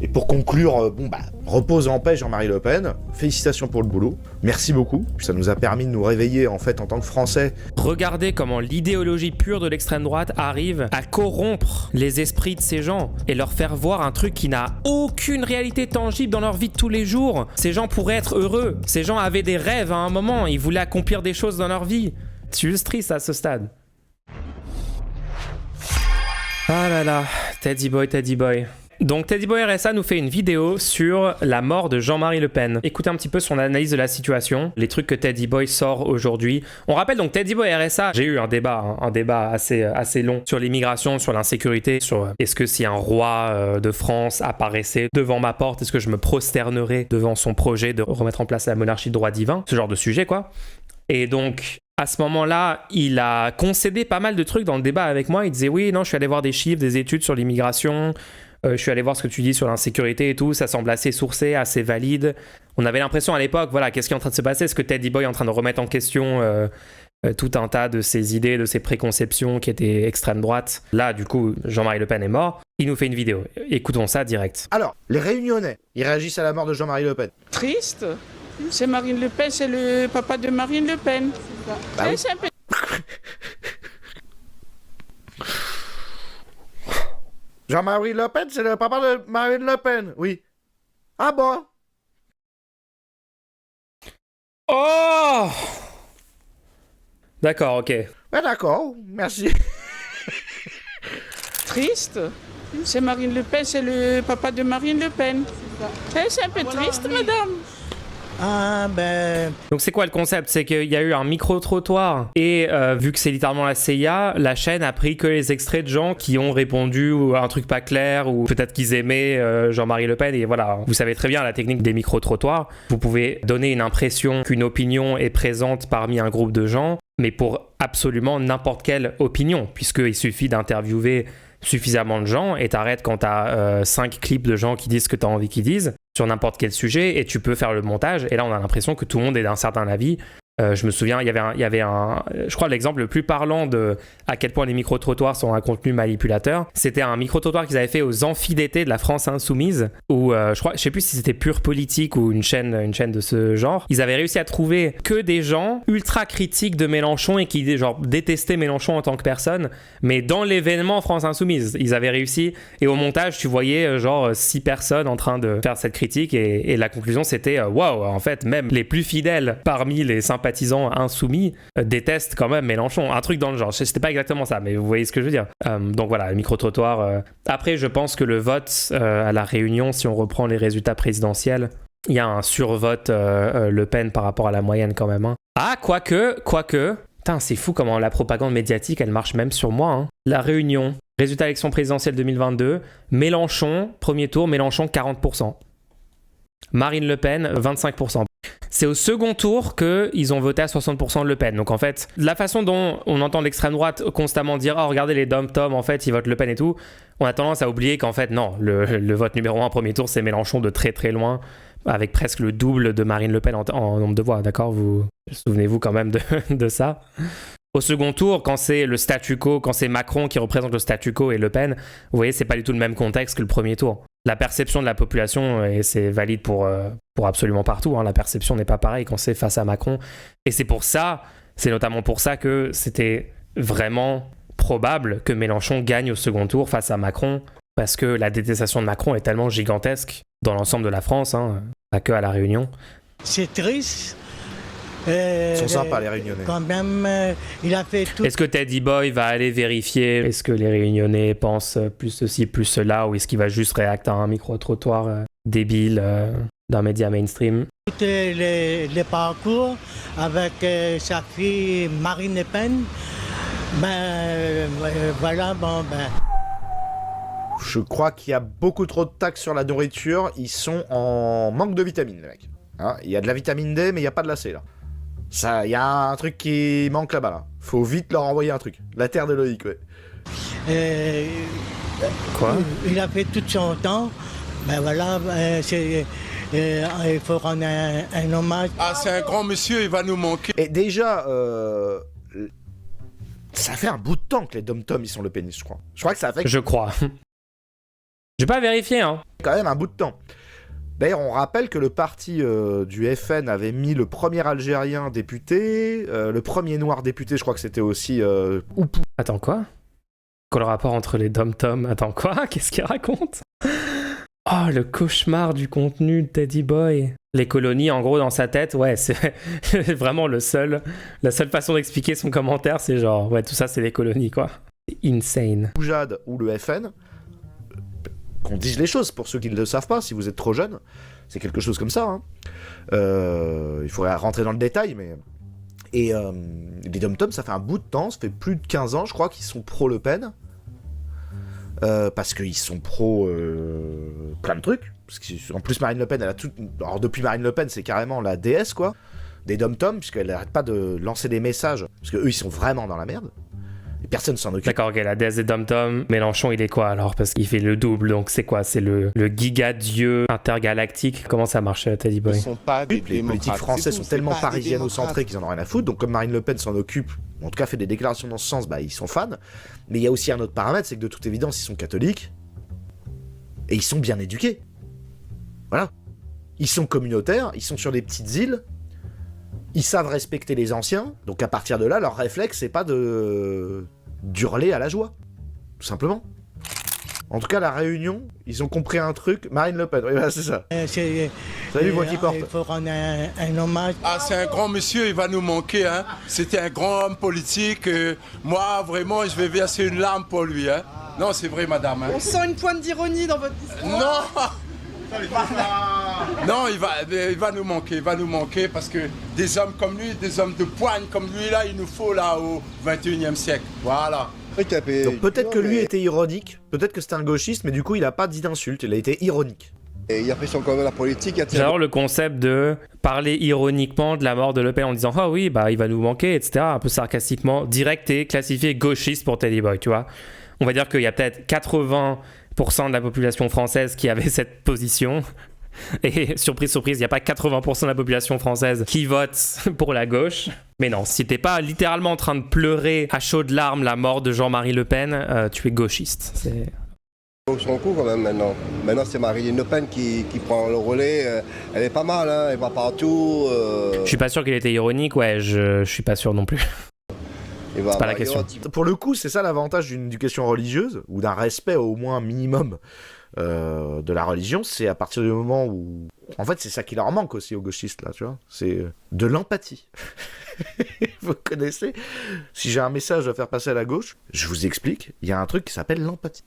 Et pour conclure, repose en paix Jean-Marie Le Pen, félicitations pour le boulot, merci beaucoup, ça nous a permis de nous réveiller en fait en tant que Français. Regardez comment l'idéologie pure de l'extrême droite arrive à corrompre les esprits de ces gens et leur faire voir un truc qui n'a aucune réalité tangible dans leur vie de tous les jours. Ces gens pourraient être heureux, ces gens avaient des rêves à un moment, ils voulaient accomplir des choses dans leur vie. C'est juste triste à ce stade. Ah là là, Teddy Boy, Teddy Boy. Donc Teddy Boy RSA nous fait une vidéo sur la mort de Jean-Marie Le Pen. Écoutez un petit peu son analyse de la situation, les trucs que Teddy Boy sort aujourd'hui. On rappelle donc Teddy Boy RSA, j'ai eu un débat assez long sur l'immigration, sur l'insécurité, sur est-ce que si un roi de France apparaissait devant ma porte, est-ce que je me prosternerais devant son projet de remettre en place la monarchie de droit divin, ce genre de sujet quoi. Et donc à ce moment-là, il a concédé pas mal de trucs dans le débat avec moi. Il disait oui, non, je suis allé voir des chiffres, des études sur l'immigration. Je suis allé voir ce que tu dis sur l'insécurité et tout, ça semble assez sourcé, assez valide. On avait l'impression à l'époque, voilà, qu'est-ce qui est en train de se passer? Est-ce que Teddy Boy est en train de remettre en question tout un tas de ses idées, de ses préconceptions qui étaient extrême droite? Là, du coup, Jean-Marie Le Pen est mort. Il nous fait une vidéo. Écoutons ça direct. Alors, les Réunionnais, ils réagissent à la mort de Jean-Marie Le Pen. Triste. C'est Marine Le Pen, c'est le papa de Marine Le Pen. Bah oui. C'est un peu... Jean-Marie Le Pen, c'est le papa de Marine Le Pen, oui. Ah bon? Oh! D'accord, ok. Ouais, d'accord, merci. Triste. C'est Marine Le Pen, c'est le papa de Marine Le Pen. C'est un peu triste, madame. Ah ben... Donc c'est quoi le concept? C'est qu'il y a eu un micro-trottoir et vu que c'est littéralement la CIA, la chaîne a pris que les extraits de gens qui ont répondu à un truc pas clair ou peut-être qu'ils aimaient Jean-Marie Le Pen et voilà. Vous savez très bien la technique des micro-trottoirs. Vous pouvez donner une impression qu'une opinion est présente parmi un groupe de gens, mais pour absolument n'importe quelle opinion, puisqu'il suffit d'interviewer suffisamment de gens et t'arrêtes quand t'as 5 clips de gens qui disent ce que t'as envie qu'ils disent sur n'importe quel sujet et tu peux faire le montage et là on a l'impression que tout le monde est d'un certain avis. Je me souviens, il y avait un je crois l'exemple le plus parlant de à quel point les micro-trottoirs sont un contenu manipulateur. C'était un micro-trottoir qu'ils avaient fait aux amphis d'été de la France Insoumise où je sais plus si c'était Pure Politique ou une chaîne de ce genre. Ils avaient réussi à trouver que des gens ultra critiques de Mélenchon et qui genre détestaient Mélenchon en tant que personne, mais dans l'événement France Insoumise, ils avaient réussi et au montage, tu voyais genre 6 personnes en train de faire cette critique et la conclusion c'était waouh, en fait, même les plus fidèles parmi les sympathisants insoumis détestent quand même Mélenchon, un truc dans le genre. C'était pas exactement ça, mais vous voyez ce que je veux dire. Donc voilà, le micro-trottoir. Après, je pense que le vote à la Réunion, si on reprend les résultats présidentiels, il y a un survote Le Pen par rapport à la moyenne quand même. Hein. Ah, quoique. Putain, c'est fou comment la propagande médiatique, elle marche même sur moi. Hein. La Réunion, résultat élection présidentielle 2022, Mélenchon, premier tour, Mélenchon 40%. Marine Le Pen, 25%. C'est au second tour qu'ils ont voté à 60% de Le Pen. Donc en fait, la façon dont on entend l'extrême droite constamment dire « Oh, regardez les dom-toms, en fait, ils votent Le Pen et tout », on a tendance à oublier qu'en fait, non, le vote numéro 1 premier tour, c'est Mélenchon de très très loin, avec presque le double de Marine Le Pen en nombre de voix, d'accord? Vous souvenez-vous quand même de ça? Au second tour, quand c'est le statu quo, quand c'est Macron qui représente le statu quo et Le Pen, vous voyez, c'est pas du tout le même contexte que le premier tour. La perception de la population, et c'est valide pour absolument partout, hein, la perception n'est pas pareille quand c'est face à Macron. Et c'est notamment pour ça que c'était vraiment probable que Mélenchon gagne au second tour face à Macron, parce que la détestation de Macron est tellement gigantesque dans l'ensemble de la France, hein, pas que à La Réunion. C'est triste. Ils sont sympas les Réunionnais. Quand même, il a fait tout. Est-ce que Teddy Boy va aller vérifier? Est-ce que les Réunionnais pensent plus ceci, plus cela? Ou est-ce qu'il va juste réacter à un micro-trottoir débile d'un média mainstream? Tous les parcours avec sa fille Marine Le Pen. Voilà, Je crois qu'il y a beaucoup trop de taxes sur la nourriture. Ils sont en manque de vitamines, les mecs. Hein, il y a de la vitamine D, mais il n'y a pas de la C, là. Ça, il y a un truc qui manque là-bas, là. Faut vite leur envoyer un truc. La terre de Loïc, ouais. Quoi? Il a fait tout son temps. Voilà, il faut rendre un hommage. Ah, c'est un grand monsieur, il va nous manquer. Et déjà, ça fait un bout de temps que les dom-toms, ils sont le pénis, je crois. Je crois que ça fait... Je crois. J'ai pas vérifié, hein. Quand même un bout de temps. D'ailleurs, on rappelle que le parti du FN avait mis le premier Algérien député, le premier noir député, je crois que c'était aussi Oupou. Attends, quoi? Quoi le rapport entre les dom-toms? Attends, quoi? Qu'est-ce qu'il raconte? Oh, le cauchemar du contenu de Teddy Boy. Les colonies, en gros, dans sa tête, ouais, c'est vraiment la seule façon d'expliquer son commentaire, c'est genre, ouais, tout ça, c'est les colonies, quoi. C'est insane. Jad ou le FN, qu'on dise les choses pour ceux qui ne le savent pas, si vous êtes trop jeune, c'est quelque chose comme ça. Hein. Il faudrait rentrer dans le détail, mais... Et les dom-toms, ça fait un bout de temps, ça fait plus de 15 ans, je crois, qu'ils sont pro-Le Pen. Parce qu'ils sont pro plein de trucs. Parce qu'en plus, Marine Le Pen, elle a tout... Alors, depuis Marine Le Pen, c'est carrément la déesse, quoi, des dom-toms, puisqu'elle n'arrête pas de lancer des messages. Parce qu'eux, ils sont vraiment dans la merde. Et personne s'en occupe. D'accord, ok, la déesse des dom-toms. Mélenchon, il est quoi alors? Parce qu'il fait le double, donc c'est quoi? C'est le giga-dieu intergalactique? Comment ça marche, Teddy Boy? Ils sont pas des Les politiques français sont tellement parisiano-centrés qu'ils en ont rien à foutre. Donc comme Marine Le Pen s'en occupe, en tout cas fait des déclarations dans ce sens, bah ils sont fans. Mais il y a aussi un autre paramètre, c'est que de toute évidence, ils sont catholiques. Et ils sont bien éduqués. Voilà. Ils sont communautaires, ils sont sur des petites îles. Ils savent respecter les anciens. Donc à partir de là, leur réflexe, c'est pas d'hurler à la joie. Tout simplement. En tout cas, la Réunion, ils ont compris un truc. Marine Le Pen, oui, voilà, c'est ça. Salut, voix qui porte. Il faut rendre un hommage. Ah, c'est un grand monsieur, il va nous manquer. Hein. C'était un grand homme politique. Moi, vraiment, je vais verser une larme pour lui. Hein. Non, c'est vrai, madame. Hein. On sent une pointe d'ironie dans votre discours. Non. Non, il va nous manquer parce que des hommes comme lui, des hommes de poigne comme lui, là, il nous faut là au 21e siècle. Voilà. Donc peut-être que lui était ironique, peut-être que c'était un gauchiste, mais du coup il a pas dit d'insulte, il a été ironique. Et il a pris son quand même la politique. J'adore le concept de parler ironiquement de la mort de Le Pen en disant « Ah oui, bah il va nous manquer, etc. » Un peu sarcastiquement, direct et classifié gauchiste pour Teddy Boy, tu vois. On va dire qu'il y a peut-être 80% de la population française qui avait cette position. Et surprise, surprise, il n'y a pas 80% de la population française qui vote pour la gauche. Mais non, si t'es pas littéralement en train de pleurer à chaudes larmes la mort de Jean-Marie Le Pen, tu es gauchiste. C'est... Au second coup quand même maintenant. Maintenant c'est Marine Le Pen qui prend le relais. Elle est pas mal, hein, elle va partout. Je suis pas sûr qu'elle était ironique, ouais, je suis pas sûr non plus. C'est pas la question. Pour le coup, c'est ça l'avantage d'une éducation religieuse, ou d'un respect au moins minimum de la religion, c'est à partir du moment où... En fait, c'est ça qui leur manque aussi aux gauchistes, là, tu vois. C'est de l'empathie. Vous connaissez? Si j'ai un message à faire passer à la gauche, je vous explique, il y a un truc qui s'appelle l'empathie.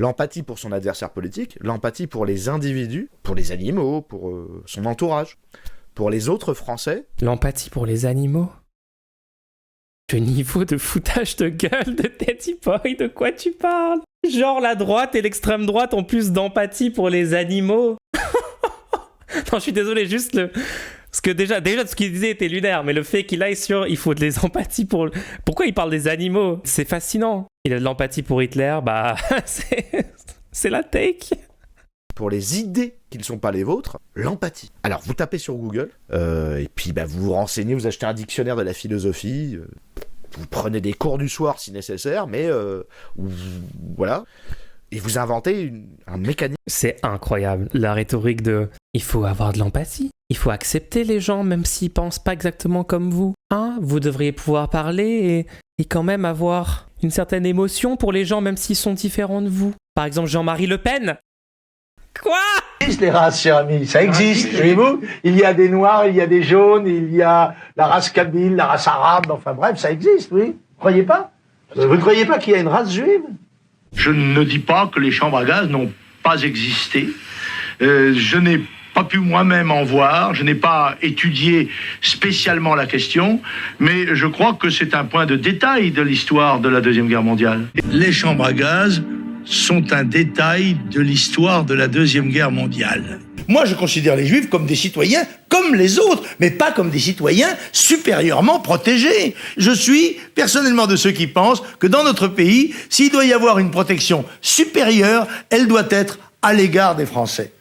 L'empathie pour son adversaire politique, l'empathie pour les individus, pour les animaux, pour son entourage, pour les autres Français. L'empathie pour les animaux? Le niveau de foutage de gueule de Teddy Boy, de quoi tu parles? Genre la droite et l'extrême droite ont plus d'empathie pour les animaux. Non, je suis désolé, juste le... Parce que déjà ce qu'il disait était lunaire, mais le fait qu'il aille sur il faut de les empathies pour... Pourquoi il parle des animaux? C'est fascinant. Il a de l'empathie pour Hitler, bah c'est la take. Pour les idées qui ne sont pas les vôtres, l'empathie. Alors vous tapez sur Google, et puis bah, vous vous renseignez, vous achetez un dictionnaire de la philosophie, vous prenez des cours du soir si nécessaire, mais voilà, et vous inventez un mécanisme. C'est incroyable, la rhétorique de « il faut avoir de l'empathie, il faut accepter les gens même s'ils pensent pas exactement comme vous. Hein, vous devriez pouvoir parler et quand même avoir une certaine émotion pour les gens même s'ils sont différents de vous. Par exemple Jean-Marie Le Pen. Quoi? Les races, cher ami, ça existe, voyez-vous. Il y a des noirs, il y a des jaunes, il y a la race kabyle, la race arabe, enfin bref, ça existe, oui. Vous croyez pas? Vous ne croyez pas qu'il y a une race juive? Je ne dis pas que les chambres à gaz n'ont pas existé. Je n'ai pas pu moi-même en voir, je n'ai pas étudié spécialement la question, mais je crois que c'est un point de détail de l'histoire de la Deuxième Guerre mondiale. Les chambres à gaz sont un détail de l'histoire de la Deuxième Guerre mondiale. Moi, je considère les juifs comme des citoyens comme les autres, mais pas comme des citoyens supérieurement protégés. Je suis personnellement de ceux qui pensent que dans notre pays, s'il doit y avoir une protection supérieure, elle doit être à l'égard des Français.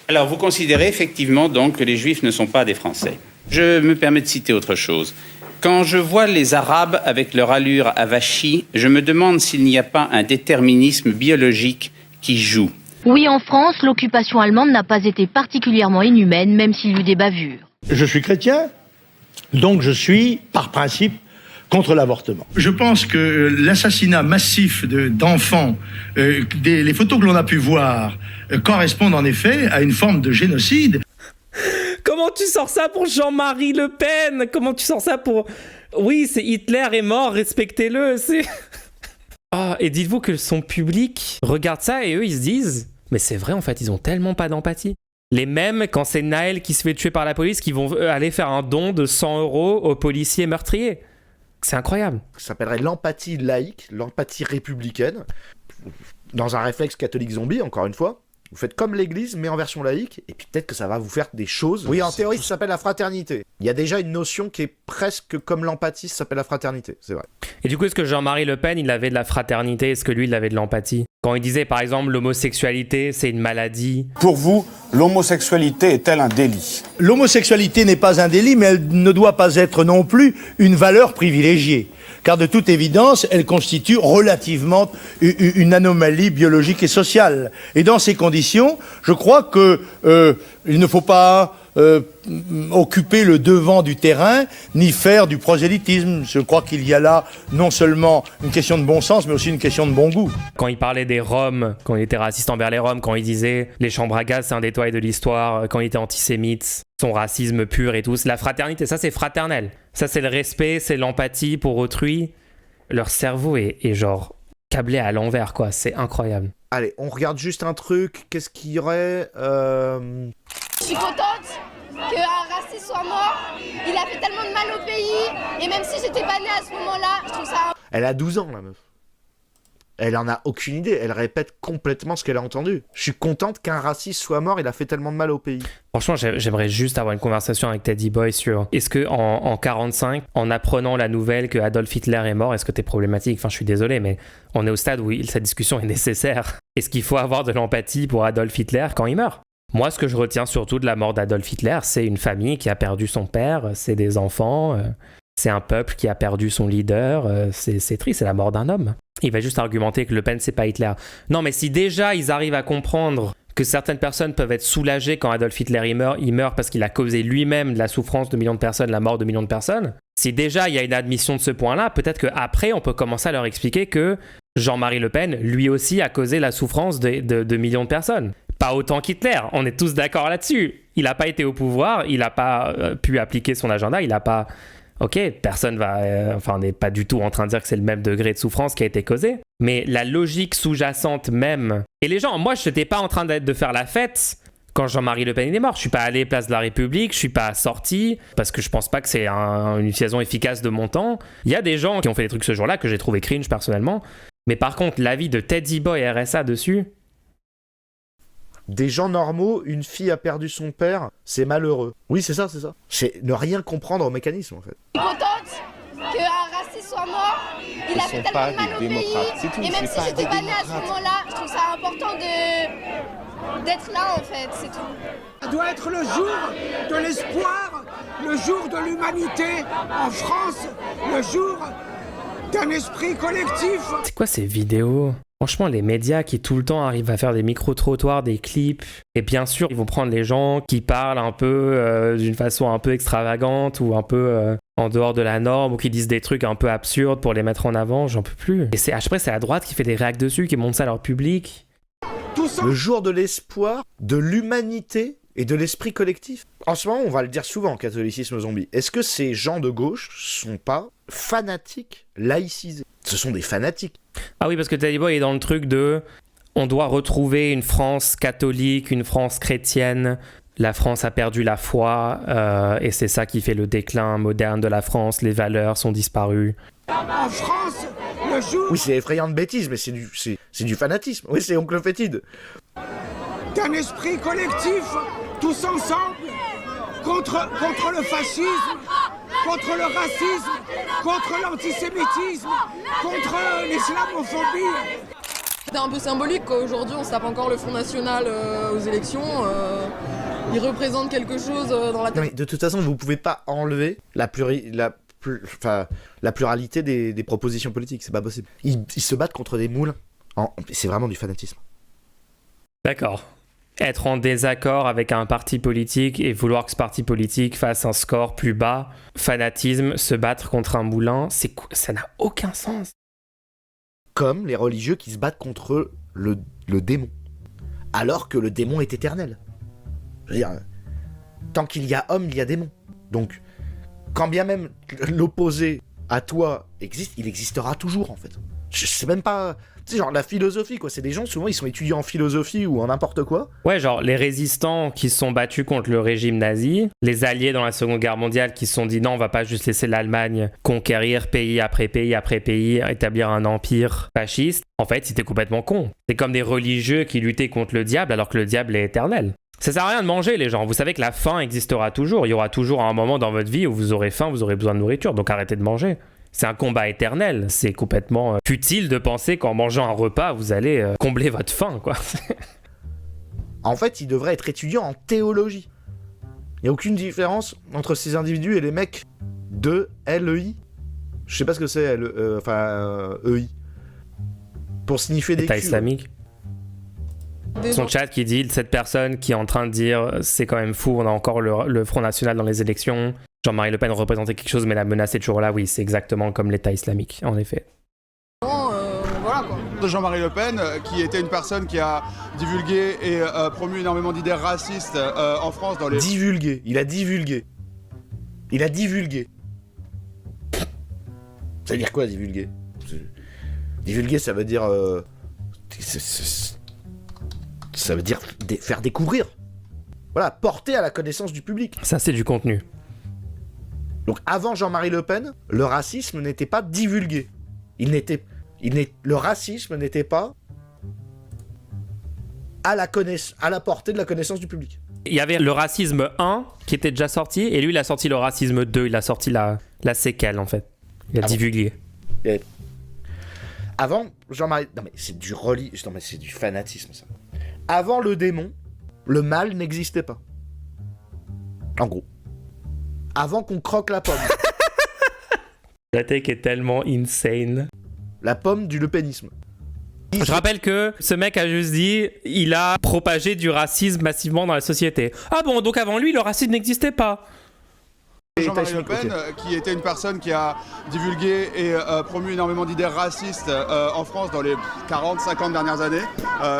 Alors, vous considérez effectivement donc que les Juifs ne sont pas des Français. Je me permets de citer autre chose. Quand je vois les Arabes avec leur allure avachie, je me demande s'il n'y a pas un déterminisme biologique qui joue. Oui, en France, l'occupation allemande n'a pas été particulièrement inhumaine, même s'il y eut des bavures. Je suis chrétien, donc je suis, par principe, contre l'avortement. Je pense que l'assassinat massif d'enfants, les photos que l'on a pu voir, correspondent en effet à une forme de génocide. Comment tu sors ça pour Jean-Marie Le Pen? Comment tu sors ça pour... Oui, c'est Hitler est mort, respectez-le, c'est... Ah, et dites-vous que son public regarde ça et eux, ils se disent... Mais c'est vrai, en fait, ils ont tellement pas d'empathie. Les mêmes, quand c'est Naël qui se fait tuer par la police, qui vont aller faire un don de 100 € aux policiers meurtriers. C'est incroyable. Ça s'appellerait l'empathie laïque, l'empathie républicaine. Dans un réflexe catholique zombie, encore une fois. Vous faites comme l'église, mais en version laïque, et puis peut-être que ça va vous faire des choses. Oui, en théorie, ça s'appelle la fraternité. Il y a déjà une notion qui est presque comme l'empathie, ça s'appelle la fraternité, c'est vrai. Et du coup, est-ce que Jean-Marie Le Pen, il avait de la fraternité? Est-ce que lui, il avait de l'empathie? Quand il disait, par exemple, l'homosexualité, c'est une maladie. Pour vous, l'homosexualité est-elle un délit? L'homosexualité n'est pas un délit, mais elle ne doit pas être non plus une valeur privilégiée. Car de toute évidence, elle constitue relativement une anomalie biologique et sociale. Et dans ces conditions, je crois que il ne faut pas occuper le devant du terrain, ni faire du prosélytisme. Je crois qu'il y a là non seulement une question de bon sens, mais aussi une question de bon goût. Quand il parlait des Roms, quand il était raciste envers les Roms, quand il disait les chambres à gaz, c'est un détail de l'histoire, quand il était antisémite, son racisme pur et tout, c'est la fraternité, ça c'est fraternel. Ça c'est le respect, c'est l'empathie pour autrui. Leur cerveau est genre câblé à l'envers, quoi, c'est incroyable. Allez, on regarde juste un truc, qu'est-ce qu'il y aurait Je suis contente qu'un raciste soit mort, il a fait tellement de mal au pays, et même si j'étais pas née à ce moment-là, je trouve ça... Elle a 12 ans, la meuf. Elle en a aucune idée, elle répète complètement ce qu'elle a entendu. Je suis contente qu'un raciste soit mort, il a fait tellement de mal au pays. Franchement, j'aimerais juste avoir une conversation avec Teddy Boy sur... Est-ce que en 45, en apprenant la nouvelle que Adolf Hitler est mort, est-ce que t'es problématique? Enfin, je suis désolé, mais on est au stade où cette discussion est nécessaire. Est-ce qu'il faut avoir de l'empathie pour Adolf Hitler quand il meurt? Moi, ce que je retiens surtout de la mort d'Adolf Hitler, c'est une famille qui a perdu son père, c'est des enfants, c'est un peuple qui a perdu son leader, c'est triste, c'est la mort d'un homme. Il va juste argumenter que Le Pen, c'est pas Hitler. Non, mais si déjà ils arrivent à comprendre que certaines personnes peuvent être soulagées quand Adolf Hitler il meurt parce qu'il a causé lui-même de la souffrance de millions de personnes, la mort de millions de personnes, si déjà il y a une admission de ce point-là, peut-être qu'après on peut commencer à leur expliquer que Jean-Marie Le Pen, lui aussi, a causé la souffrance de millions de personnes. Pas autant qu'Hitler, on est tous d'accord là-dessus. Il n'a pas été au pouvoir, il n'a pas pu appliquer son agenda, il n'a pas... Ok, personne va... on n'est pas du tout en train de dire que c'est le même degré de souffrance qui a été causé, mais la logique sous-jacente même... Et les gens, moi je n'étais pas en train de faire la fête quand Jean-Marie Le Pen est mort. Je suis pas allé place de la République, je suis pas sorti, parce que je pense pas que c'est une utilisation efficace de mon temps. Il y a des gens qui ont fait des trucs ce jour-là que j'ai trouvé cringe personnellement, mais par contre l'avis de Teddy Boy et RSA dessus... Des gens normaux, une fille a perdu son père, c'est malheureux. Oui, c'est ça, c'est ça. C'est ne rien comprendre au mécanisme, en fait. Je suis contente qu'un raciste soit mort, il a fait tellement de mal au pays, et même si j'étais pas née à ce moment-là, je trouve ça important d'être là, en fait, c'est tout. Ça doit être le jour de l'espoir, le jour de l'humanité en France, le jour d'un esprit collectif. C'est quoi ces vidéos ? Franchement, les médias qui tout le temps arrivent à faire des micro-trottoirs, des clips, et bien sûr, ils vont prendre les gens qui parlent un peu d'une façon un peu extravagante ou un peu en dehors de la norme ou qui disent des trucs un peu absurdes pour les mettre en avant, j'en peux plus. Et après, c'est la droite qui fait des réacs dessus, qui montre ça à leur public. Le jour de l'espoir, de l'humanité et de l'esprit collectif. En ce moment, on va le dire souvent, catholicisme zombie. Est-ce que ces gens de gauche sont pas fanatiques, laïcisés? Ce sont des fanatiques. Ah oui, parce que Teddy Boy est dans le truc de... On doit retrouver une France catholique, une France chrétienne. La France a perdu la foi, et c'est ça qui fait le déclin moderne de la France. Les valeurs sont disparues. En France, le jour... Oui, c'est effrayant de bêtises, mais c'est du fanatisme. Oui, c'est Oncle Fétide. D'un esprit collectif, tous ensemble, contre le fascisme, contre le racisme, contre l'antisémitisme, contre l'islamophobie. C'est un peu symbolique, quoi. Aujourd'hui on se tape encore le Front National aux élections. Il représente quelque chose dans la tête. Non, mais de toute façon, vous pouvez pas enlever la pluralité des propositions politiques, c'est pas possible. Ils se battent contre des moules. C'est vraiment du fanatisme. D'accord. Être en désaccord avec un parti politique et vouloir que ce parti politique fasse un score plus bas, fanatisme, se battre contre un moulin, ça n'a aucun sens. Comme les religieux qui se battent contre le démon. Alors que le démon est éternel. Je veux dire, tant qu'il y a homme, il y a démon. Donc, quand bien même l'opposé à toi existe, il existera toujours en fait. Je sais même pas... Tu sais, genre la philosophie, quoi. C'est des gens, souvent, ils sont étudiants en philosophie ou en n'importe quoi. Ouais, genre les résistants qui se sont battus contre le régime nazi, les alliés dans la Seconde Guerre mondiale qui se sont dit non, on va pas juste laisser l'Allemagne conquérir pays après pays après pays, établir un empire fasciste. En fait, c'était complètement con. C'est comme des religieux qui luttaient contre le diable alors que le diable est éternel. Ça sert à rien de manger, les gens. Vous savez que la faim existera toujours. Il y aura toujours un moment dans votre vie où vous aurez faim, vous aurez besoin de nourriture, donc arrêtez de manger. C'est un combat éternel, c'est complètement futile de penser qu'en mangeant un repas, vous allez combler votre faim, quoi. En fait, il devrait être étudiant en théologie. Il n'y a aucune différence entre ces individus et les mecs de LEI. Je sais pas ce que c'est, EI. Pour signifier des État culs. islamique. Son chat qui dit, cette personne qui est en train de dire c'est quand même fou, on a encore le Front National dans les élections, Jean-Marie Le Pen représentait quelque chose mais la menace est toujours là, oui c'est exactement comme l'État islamique, en effet. Voilà quoi. De Jean-Marie Le Pen, qui était une personne qui a divulgué et promu énormément d'idées racistes en France dans les... Divulgué, il a divulgué. Il a divulgué. Ça veut dire quoi, divulguer? Divulguer, ça veut dire... Ça veut dire faire découvrir. Voilà, porter à la connaissance du public. Ça, c'est du contenu. Donc avant Jean-Marie Le Pen, le racisme n'était pas divulgué. Le racisme n'était pas à la portée de la connaissance du public. Il y avait le racisme 1 qui était déjà sorti, et lui, il a sorti le racisme 2, il a sorti la séquelle, en fait. Il a divulgué. Avant Jean-Marie... Non mais c'est du non mais c'est du fanatisme, ça. Avant le démon, le mal n'existait pas. En gros. Avant qu'on croque la pomme. La tech est tellement insane. La pomme du lepénisme. Je rappelle que ce mec a juste dit, il a propagé du racisme massivement dans la société. Ah bon, donc avant lui, le racisme n'existait pas. Jean-Marie Le Pen, qui était une personne qui a divulgué et promu énormément d'idées racistes en France dans les 40-50 dernières années,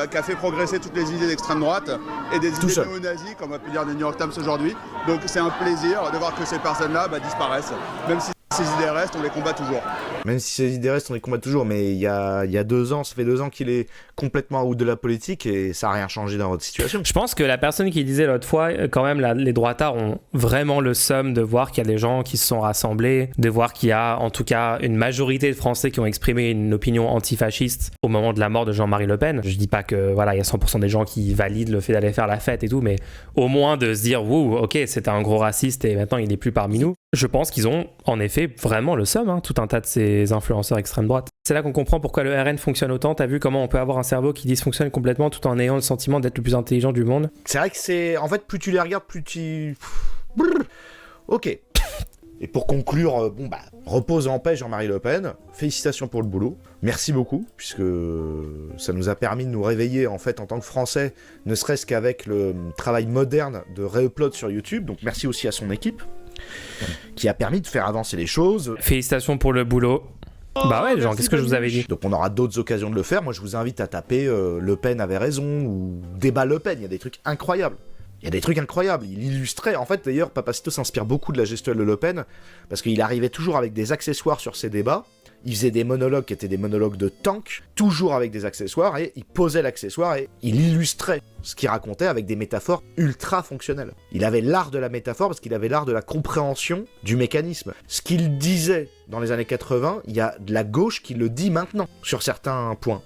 qui a fait progresser toutes les idées d'extrême droite et des idées néo-nazis, comme on a pu dire des New York Times aujourd'hui. Donc c'est un plaisir de voir que ces personnes-là disparaissent, même si ces idées restent, on les combat toujours. Même si ces idées restent, on les combat toujours, mais il y a 2 ans, ça fait 2 ans qu'il est complètement out de la politique et ça n'a rien changé dans votre situation. Je pense que la personne qui disait l'autre fois, quand même, les droitards ont vraiment le seum de voir qu'il y a des gens qui se sont rassemblés, de voir qu'il y a en tout cas une majorité de Français qui ont exprimé une opinion antifasciste au moment de la mort de Jean-Marie Le Pen. Je dis pas que voilà, il y a 100% des gens qui valident le fait d'aller faire la fête et tout, mais au moins de se dire, wow, ok, c'était un gros raciste et maintenant il n'est plus parmi nous. Je pense qu'ils ont en effet vraiment le seum, tout un tas de ces influenceurs extrême droite. C'est là qu'on comprend pourquoi le RN fonctionne autant. T'as vu comment on peut avoir un cerveau qui dysfonctionne complètement tout en ayant le sentiment d'être le plus intelligent du monde? C'est vrai que c'est... En fait, plus tu les regardes, plus tu... Ok. Et pour conclure, repose en paix Jean-Marie Le Pen. Félicitations pour le boulot. Merci beaucoup, puisque ça nous a permis de nous réveiller en fait en tant que Français, ne serait-ce qu'avec le travail moderne de réupload sur YouTube. Donc merci aussi à son équipe, qui a permis de faire avancer les choses. Félicitations pour le boulot. Bah ouais, genre, qu'est-ce que je vous avais dit? Donc on aura d'autres occasions de le faire. Moi, je vous invite à taper Le Pen avait raison ou débat Le Pen. Il y a des trucs incroyables. Il illustrait, en fait, d'ailleurs, Papacito s'inspire beaucoup de la gestuelle de Le Pen, parce qu'il arrivait toujours avec des accessoires sur ses débats. Il faisait des monologues qui étaient des monologues de tank, toujours avec des accessoires, et il posait l'accessoire et il illustrait ce qu'il racontait avec des métaphores ultra fonctionnelles. Il avait l'art de la métaphore parce qu'il avait l'art de la compréhension du mécanisme. Ce qu'il disait dans les années 80, il y a de la gauche qui le dit maintenant, sur certains points.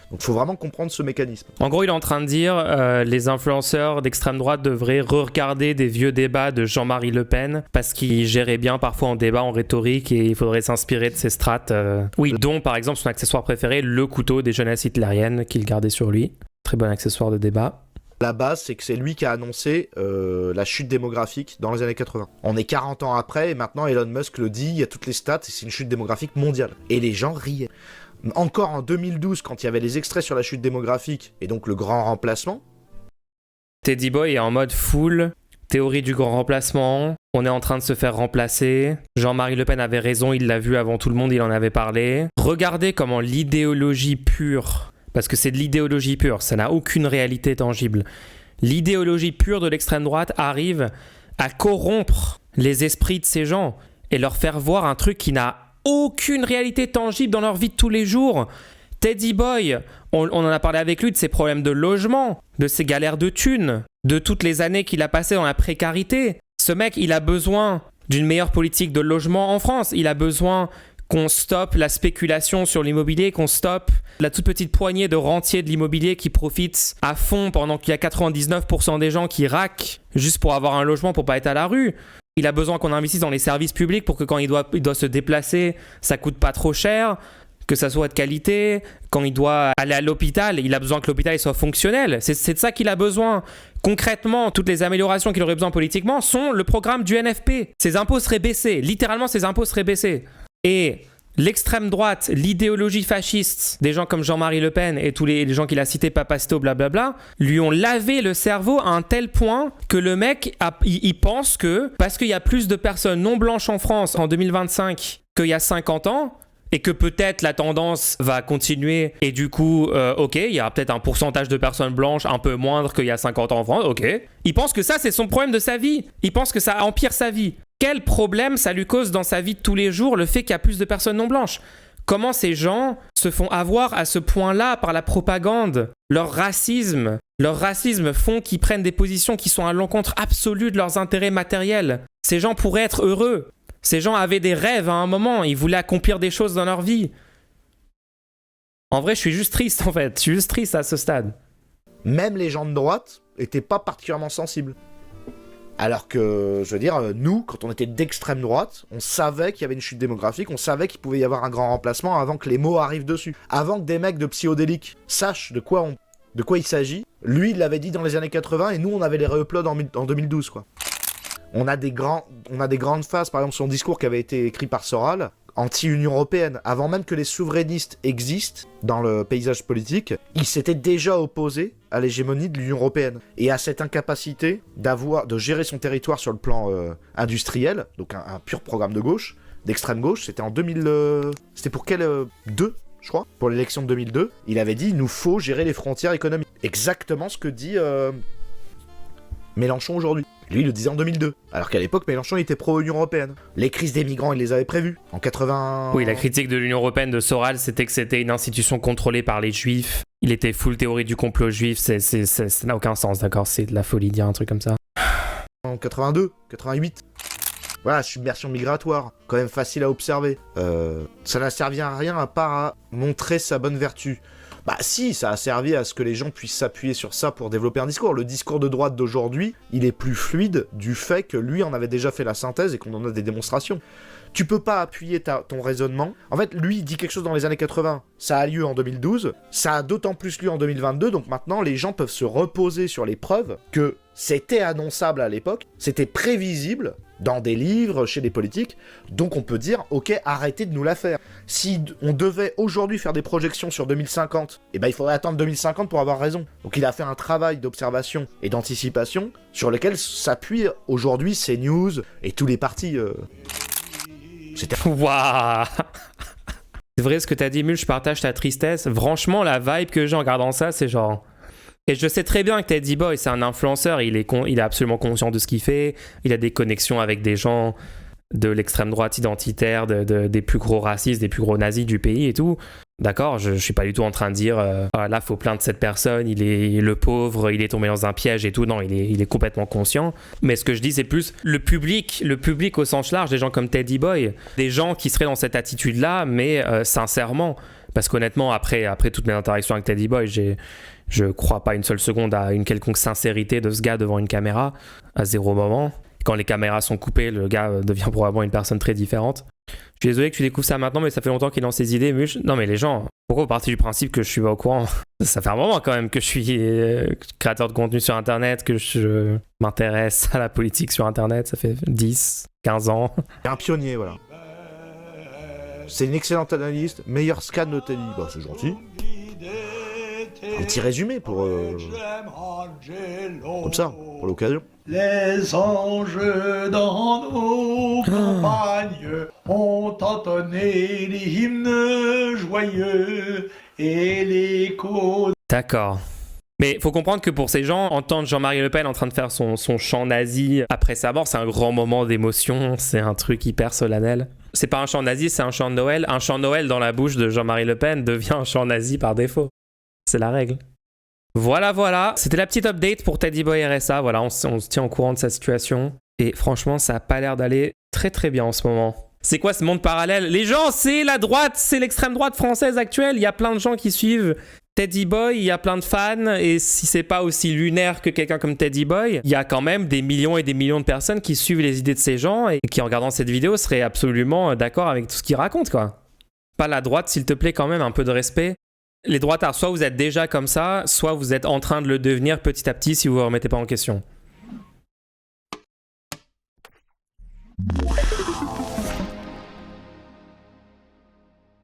Donc il faut vraiment comprendre ce mécanisme. En gros, il est en train de dire les influenceurs d'extrême droite devraient re-regarder des vieux débats de Jean-Marie Le Pen parce qu'il gérait bien parfois en débat, en rhétorique, et il faudrait s'inspirer de ses strates. Oui, dont par exemple son accessoire préféré, le couteau des jeunesses hitlériennes qu'il gardait sur lui. Très bon accessoire de débat. La base, c'est que c'est lui qui a annoncé la chute démographique dans les années 80. On est 40 ans après et maintenant Elon Musk le dit, il y a toutes les stats et c'est une chute démographique mondiale. Et les gens riaient. Encore en 2012, quand il y avait les extraits sur la chute démographique et donc le grand remplacement, Teddy Boy est en mode full théorie du grand remplacement. On est en train de se faire remplacer. Jean-Marie Le Pen avait raison, il l'a vu avant tout le monde, il en avait parlé. Regardez comment l'idéologie pure, parce que c'est de l'idéologie pure, ça n'a aucune réalité tangible. L'idéologie pure de l'extrême droite arrive à corrompre les esprits de ces gens et leur faire voir un truc qui n'a aucune réalité tangible dans leur vie de tous les jours. Teddy Boy, on en a parlé avec lui de ses problèmes de logement, de ses galères de thunes, de toutes les années qu'il a passées dans la précarité. Ce mec, il a besoin d'une meilleure politique de logement en France. Il a besoin qu'on stoppe la spéculation sur l'immobilier, qu'on stoppe la toute petite poignée de rentiers de l'immobilier qui profitent à fond pendant qu'il y a 99% des gens qui raquent juste pour avoir un logement pour pas être à la rue. Il a besoin qu'on investisse dans les services publics pour que quand il doit se déplacer, ça coûte pas trop cher, que ça soit de qualité. Quand il doit aller à l'hôpital, il a besoin que l'hôpital soit fonctionnel. C'est de ça qu'il a besoin. Concrètement, toutes les améliorations qu'il aurait besoin politiquement sont le programme du NFP. Ses impôts seraient baissés. Littéralement, ses impôts seraient baissés. Et l'extrême droite, l'idéologie fasciste des gens comme Jean-Marie Le Pen et tous les gens qu'il a cités, Papasito, blablabla, lui ont lavé le cerveau à un tel point que le mec, il pense que parce qu'il y a plus de personnes non blanches en France en 2025 qu'il y a 50 ans, et que peut-être la tendance va continuer et du coup, ok, il y aura peut-être un pourcentage de personnes blanches un peu moindre qu'il y a 50 ans en France, ok. Il pense que ça, c'est son problème de sa vie. Il pense que ça empire sa vie. Quel problème ça lui cause dans sa vie de tous les jours, le fait qu'il y a plus de personnes non blanches ? Comment ces gens se font avoir à ce point-là par la propagande ? Leur racisme font qu'ils prennent des positions qui sont à l'encontre absolue de leurs intérêts matériels. Ces gens pourraient être heureux. Ces gens avaient des rêves à un moment, ils voulaient accomplir des choses dans leur vie. En vrai, je suis juste triste en fait, je suis juste triste à ce stade. Même les gens de droite étaient pas particulièrement sensibles. Alors que, je veux dire, nous, quand on était d'extrême droite, on savait qu'il y avait une chute démographique, on savait qu'il pouvait y avoir un grand remplacement avant que les mots arrivent dessus. Avant que des mecs de psychodéliques sachent de quoi il s'agit. Lui, il l'avait dit dans les années 80 et nous, on avait les re-uploads en 2012, quoi. On a des grandes phases, par exemple son discours qui avait été écrit par Soral, anti-Union Européenne, avant même que les souverainistes existent dans le paysage politique, il s'était déjà opposé à l'hégémonie de l'Union Européenne et à cette incapacité de gérer son territoire sur le plan industriel, donc un pur programme de gauche, d'extrême gauche, c'était en 2000... c'était pour quel... 2 je crois, pour l'élection de 2002, il avait dit « il nous faut gérer les frontières économiques ». Exactement ce que dit Mélenchon aujourd'hui. Lui, il le disait en 2002. Alors qu'à l'époque, Mélenchon était pro-Union Européenne. Les crises des migrants, il les avait prévues. En 80... Oui, la critique de l'Union Européenne de Soral, c'était que c'était une institution contrôlée par les juifs. Il était full théorie du complot juif. Ça n'a aucun sens, d'accord ? C'est de la folie de dire un truc comme ça. En 82, 88. Voilà, submersion migratoire. Quand même facile à observer. Ça n'a servi à rien à part à montrer sa bonne vertu. Bah si, ça a servi à ce que les gens puissent s'appuyer sur ça pour développer un discours. Le discours de droite d'aujourd'hui, il est plus fluide du fait que lui en avait déjà fait la synthèse et qu'on en a des démonstrations. Tu peux pas appuyer ton raisonnement. En fait, lui, il dit quelque chose dans les années 80. Ça a lieu en 2012. Ça a d'autant plus lieu en 2022. Donc maintenant, les gens peuvent se reposer sur les preuves que c'était annonçable à l'époque. C'était prévisible dans des livres, chez des politiques. Donc on peut dire, ok, arrêtez de nous la faire. Si on devait aujourd'hui faire des projections sur 2050, eh ben il faudrait attendre 2050 pour avoir raison. Donc il a fait un travail d'observation et d'anticipation sur lequel s'appuient aujourd'hui CNews et tous les partis... C'était... Waouh. C'est vrai ce que t'as dit, Mul, je partage ta tristesse. Franchement, la vibe que j'ai en regardant ça, c'est genre... Et je sais très bien que Teddy Boy, c'est un influenceur, il est absolument conscient de ce qu'il fait, il a des connexions avec des gens de l'extrême droite identitaire, des plus gros racistes, des plus gros nazis du pays et tout. D'accord, je suis pas du tout en train de dire là faut plaindre cette personne, il est le pauvre, il est tombé dans un piège et tout. Non, il est complètement conscient. Mais ce que je dis, c'est plus le public au sens large, des gens comme Teddy Boy, des gens qui seraient dans cette attitude-là, mais sincèrement. Parce qu'honnêtement, après toutes mes interactions avec Teddy Boy, je crois pas une seule seconde à une quelconque sincérité de ce gars devant une caméra, à zéro moment. Quand les caméras sont coupées, le gars devient probablement une personne très différente. Je suis désolé que tu découvres ça maintenant, mais ça fait longtemps qu'il est dans ses idées. Non mais les gens, pourquoi vous partez du principe que je suis pas au courant ? Ça fait un moment quand même que je suis créateur de contenu sur Internet, que je m'intéresse à la politique sur Internet. Ça fait 10, 15 ans. Un pionnier, voilà. C'est une excellente analyste, meilleur scan de Teddy. Bah c'est gentil. un petit résumé pour comme ça, pour l'occasion. Les anges dans nos campagnes ont entonné les hymnes joyeux et l'écho. D'accord. Mais faut comprendre que pour ces gens, entendre Jean-Marie Le Pen en train de faire son chant nazi après sa mort, c'est un grand moment d'émotion, c'est un truc hyper solennel. C'est pas un chant nazi, c'est un chant de Noël. Un chant de Noël dans la bouche de Jean-Marie Le Pen devient un chant nazi par défaut. C'est la règle. Voilà. C'était la petite update pour Teddy Boy RSA. Voilà, on se tient au courant de sa situation. Et franchement, ça a pas l'air d'aller très très bien en ce moment. C'est quoi ce monde parallèle? Les gens, c'est la droite, c'est l'extrême droite française actuelle. Il y a plein de gens qui suivent Teddy Boy, il y a plein de fans. Et si c'est pas aussi lunaire que quelqu'un comme Teddy Boy, il y a quand même des millions et des millions de personnes qui suivent les idées de ces gens et qui, en regardant cette vidéo, seraient absolument d'accord avec tout ce qu'ils racontent, quoi. Pas la droite, s'il te plaît, quand même, un peu de respect. Les droitards, soit vous êtes déjà comme ça, soit vous êtes en train de le devenir petit à petit si vous ne vous remettez pas en question.